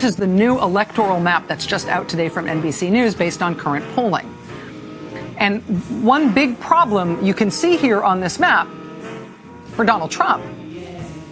is the new electoral map that's just out today from NBC News based on current polling. And one big problem you can see here on this map for Donald Trump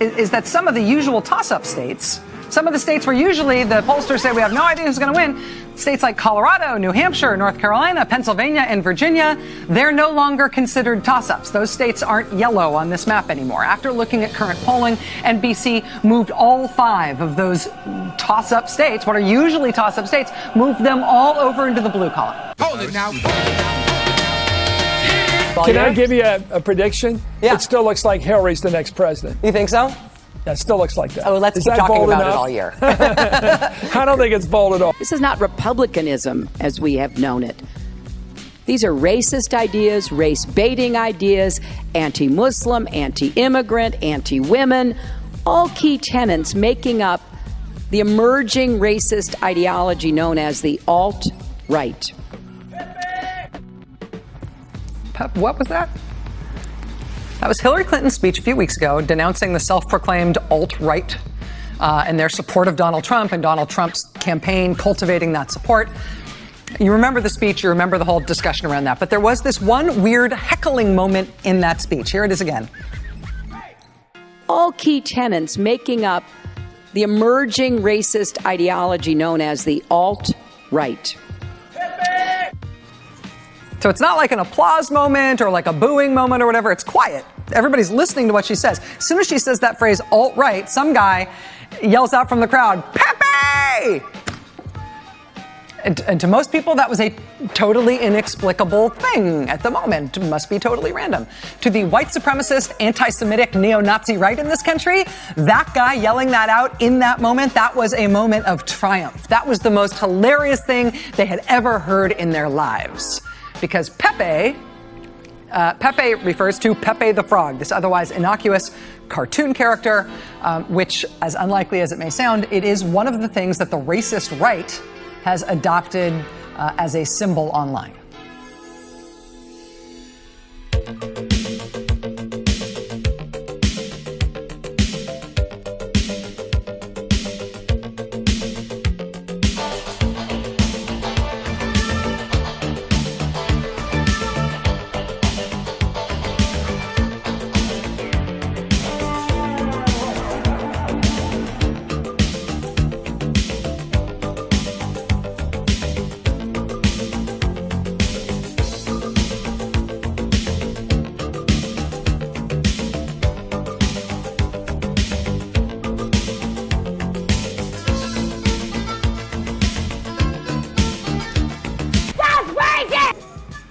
is that some of the usual toss-up states, some of the states where usually the pollsters say we have no idea who's going to win, states like Colorado, New Hampshire, North Carolina, Pennsylvania, and Virginia, they're no longer considered toss-ups. Those states aren't yellow on this map anymore. After looking at current polling, NBC moved all 5 of those toss-up states, what are usually toss-up states, moved them all over into the blue column. Hold it now. Can I give you a prediction? Yeah. It still looks like Hillary's the next president. You think so? Yeah, it still looks like that. Oh, let's Is keep that talking bold about enough? it all year. I don't think it's bold at all. This is not republicanism as we have known it. These are racist ideas, race-baiting ideas, anti-Muslim, anti-immigrant, anti-women, all key tenets making up the emerging racist ideology known as the alt-right. What was that? That was Hillary Clinton's speech a few weeks ago denouncing the self-proclaimed alt-right and their support of Donald Trump and Donald Trump's campaign cultivating that support. You remember the speech, you remember the whole discussion around that. But there was this one weird heckling moment in that speech. Here it is again. All key tenets making up the emerging racist ideology known as the alt-right. So it's not like an applause moment or like a booing moment or whatever. It's quiet. Everybody's listening to what she says. As soon as she says that phrase alt-right, some guy yells out from the crowd, Pepe! And to most people, that was a totally inexplicable thing at the moment. It must be totally random. To the white supremacist, anti-Semitic, neo-Nazi right in this country, that guy yelling that out in that moment, that was a moment of triumph. That was the most hilarious thing they had ever heard in their lives. Because Pepe refers to Pepe the Frog, this otherwise innocuous cartoon character, which, as unlikely as it may sound, it is one of the things that the racist right has adopted as a symbol online.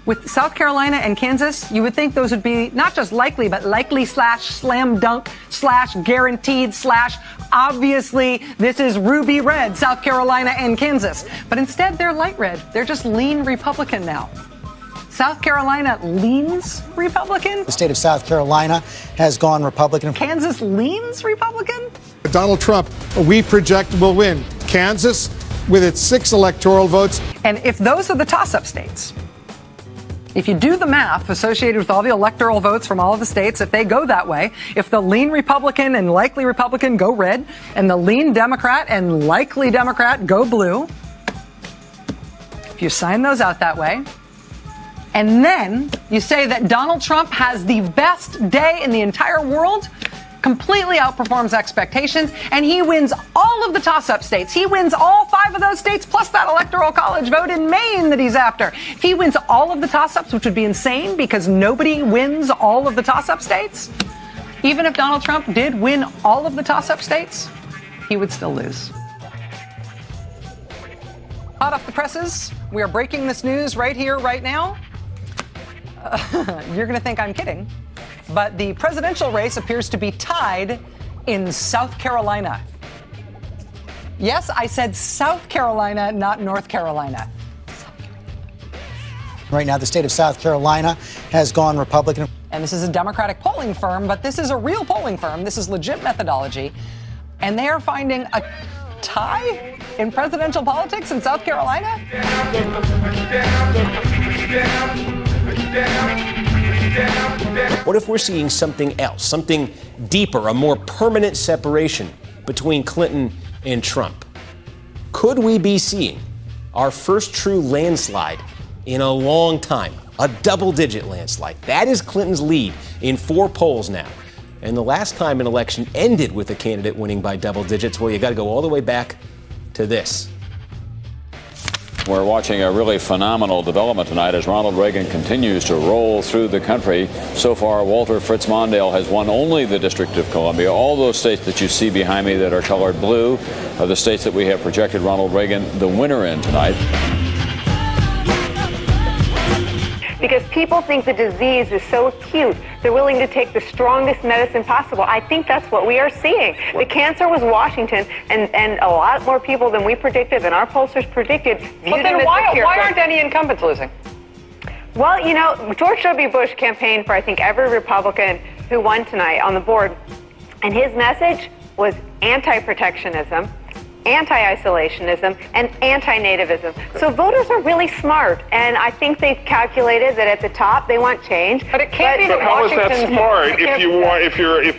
With South Carolina and Kansas, you would think those would be not just likely, but likely / slam dunk / guaranteed / obviously this is ruby red, South Carolina and Kansas. But instead, they're light red. They're just lean Republican now. South Carolina leans Republican. The state of South Carolina has gone Republican. Kansas leans Republican. Donald Trump, we project, will win. Kansas, with its 6 electoral votes. And if those are the toss-up states, if you do the math associated with all the electoral votes from all of the states, if they go that way, if the lean Republican and likely Republican go red, and the lean Democrat and likely Democrat go blue, if you sign those out that way, and then you say that Donald Trump has the best day in the entire world, completely outperforms expectations, and he wins all of the toss-up states. He wins all 5 of those states, plus that electoral college vote in Maine that he's after. If he wins all of the toss-ups, which would be insane because nobody wins all of the toss-up states, even if Donald Trump did win all of the toss-up states, he would still lose. Hot off the presses, we are breaking this news right here, right now. You're going to think I'm kidding. But the presidential race appears to be tied in South Carolina. Yes, I said South Carolina, not North Carolina. Right now, the state of South Carolina has gone Republican. And this is a Democratic polling firm, but this is a real polling firm. This is legit methodology. And they are finding a tie in presidential politics in South Carolina? What if we're seeing something else, something deeper, a more permanent separation between Clinton and Trump? Could we be seeing our first true landslide in a long time? A double-digit landslide. That is Clinton's lead in 4 polls now. And the last time an election ended with a candidate winning by double digits, well, you got to go all the way back to this. We're watching a really phenomenal development tonight as Ronald Reagan continues to roll through the country. So far, Walter Fritz Mondale has won only the District of Columbia. All those states that you see behind me that are colored blue are the states that we have projected Ronald Reagan the winner in tonight. Because people think the disease is so acute, they're willing to take the strongest medicine possible. I think that's what we are seeing. The cancer was Washington, and a lot more people than we predicted, than our pollsters predicted. But then why aren't any incumbents losing? Well, you know, George W. Bush campaigned for, I think, every Republican who won tonight on the board, and his message was anti-protectionism, anti-isolationism, and anti-nativism. So voters are really smart, and I think they've calculated that at the top they want change. But it can't be that how is that smart if you're voting for 2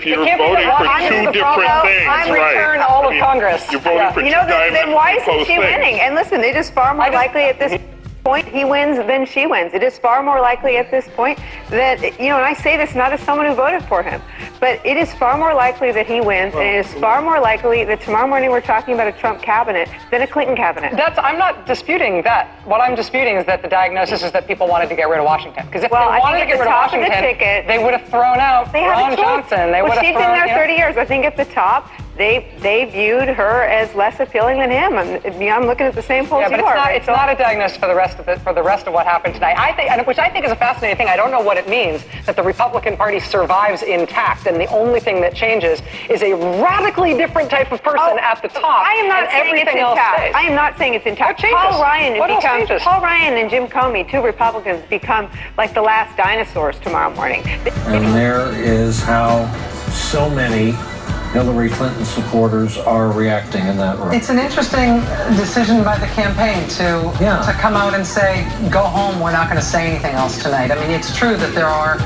different things? I'm return all of Congress. You're voting for 2 then why isn't opposed she things. winning? And listen, it is far more likely at this point he wins than she wins. It is far more likely at this point that, you know, and I say this not as someone who voted for him, but it is far more likely that he wins, and it is far more likely that tomorrow morning we're talking about a Trump cabinet than a Clinton cabinet. I'm not disputing that. What I'm disputing is that the diagnosis is that people wanted to get rid of Washington. Because if they wanted to get rid of Washington, they would have thrown out Ron Johnson. She's been there 30 years. I think at the top, they viewed her as less appealing than him. I'm looking at the same polls you are. It's not a diagnosis for the rest of what happened tonight. Which I think is a fascinating thing. I don't know what it means that the Republican Party survives intact, and the only thing that changes is a radically different type of person at the top. I am not saying it's intact. I am not saying it's intact. Paul Ryan and Jim Comey, 2 Republicans, become like the last dinosaurs tomorrow morning. And there is how so many Hillary Clinton supporters are reacting in that room. It's an interesting decision by the campaign to come out and say, go home, we're not going to say anything else tonight. I mean, it's true that there are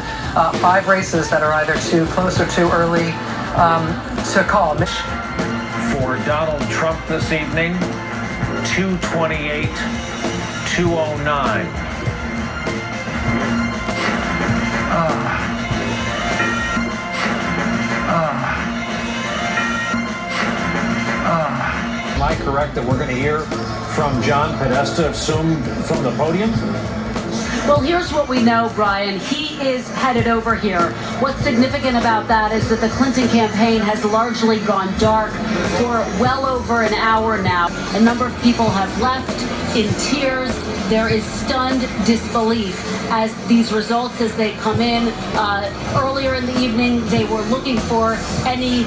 5 races that are either too close or too early to call. For Donald Trump this evening, 228, 209. Am I correct that we're going to hear from John Podesta soon from the podium? Well, here's what we know, Brian. He is headed over here. What's significant about that is that the Clinton campaign has largely gone dark for well over an hour now. A number of people have left in tears. There is stunned disbelief as these results, as they come in. Earlier in the evening, they were looking for any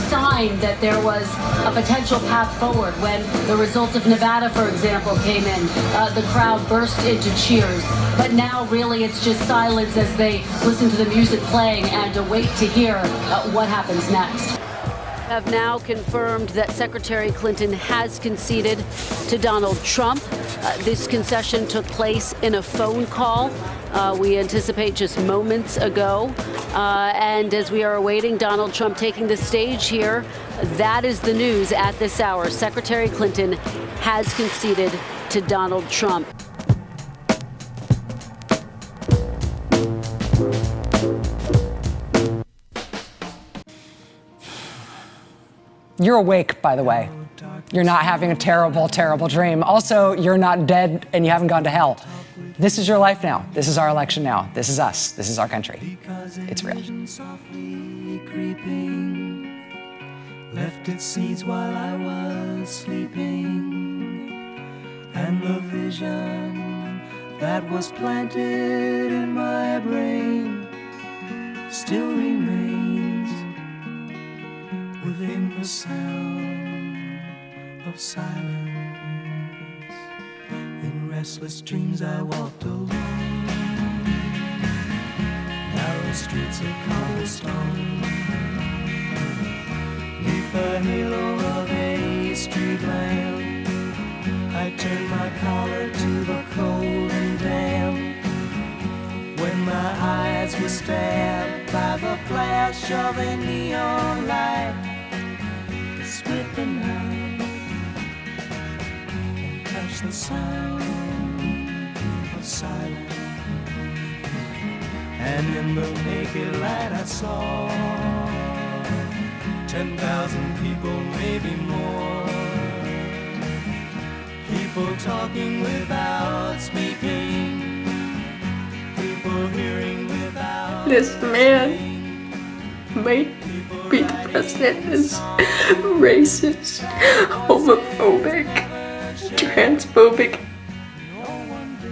sign that there was a potential path forward. When the results of Nevada, for example, came in, the crowd burst into cheers. But now, really, it's just silence as they listen to the music playing and await to hear what happens next. Have now confirmed that Secretary Clinton has conceded to Donald Trump. This concession took place in a phone call. We anticipate just moments ago. And as we are awaiting Donald Trump taking the stage here, that is the news at this hour. Secretary Clinton has conceded to Donald Trump. You're awake, by the way. You're not having a terrible, terrible dream. Also, you're not dead and you haven't gone to hell. This is your life now. This is our election now. This is us. This is our country. It's real. Left its seeds while I was sleeping, and the vision that was planted in my brain still remains within the sound of silence. In restless dreams I walked alone, narrow streets of cobblestone, neath the halo of a street lamp. I turned my collar to the cold and damp, when my eyes were stabbed by the flash of a neon light to split the night. just the sound of silence. And in the naked light I saw 10,000 people, maybe more. People talking without speaking. People hearing without. This man might be the president is racist, homophobic, transphobic,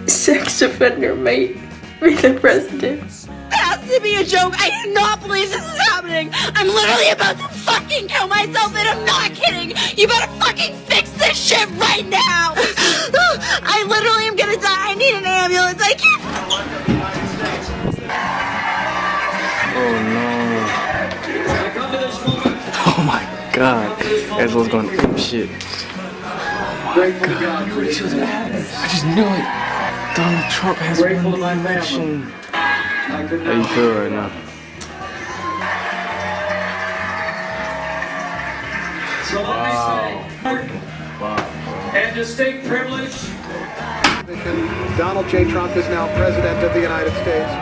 sex offender might be the president. It has to be a joke. I do not believe this is happening. I'm literally about to fucking kill myself, and I'm not kidding. You better fucking fix this shit right now. I literally am gonna die. I need an ambulance. I can't. Oh no. Oh my god. Ezra's going to shit. God, I just knew it. Donald Trump has won the election. How you feel right now? So let me say, and distinct privilege. Donald J. Trump is now President of the United States.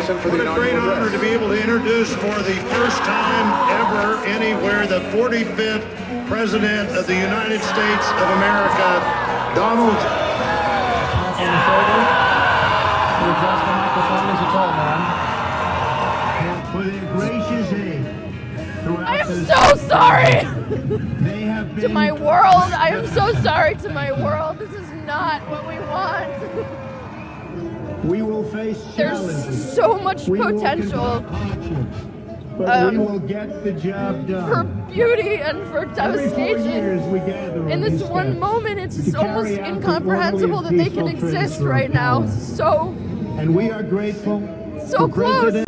What a great honor to be able to introduce for the first time ever anywhere the 45th President of the United States of America, Donald. I am so sorry to my world. I am so sorry to my world. This is not what we want. We will face challenges. There's so much potential but we will get the job done. for beauty and for devastation. In this one moment, it's just almost incomprehensible that they can exist right now. So, and we are grateful. So close.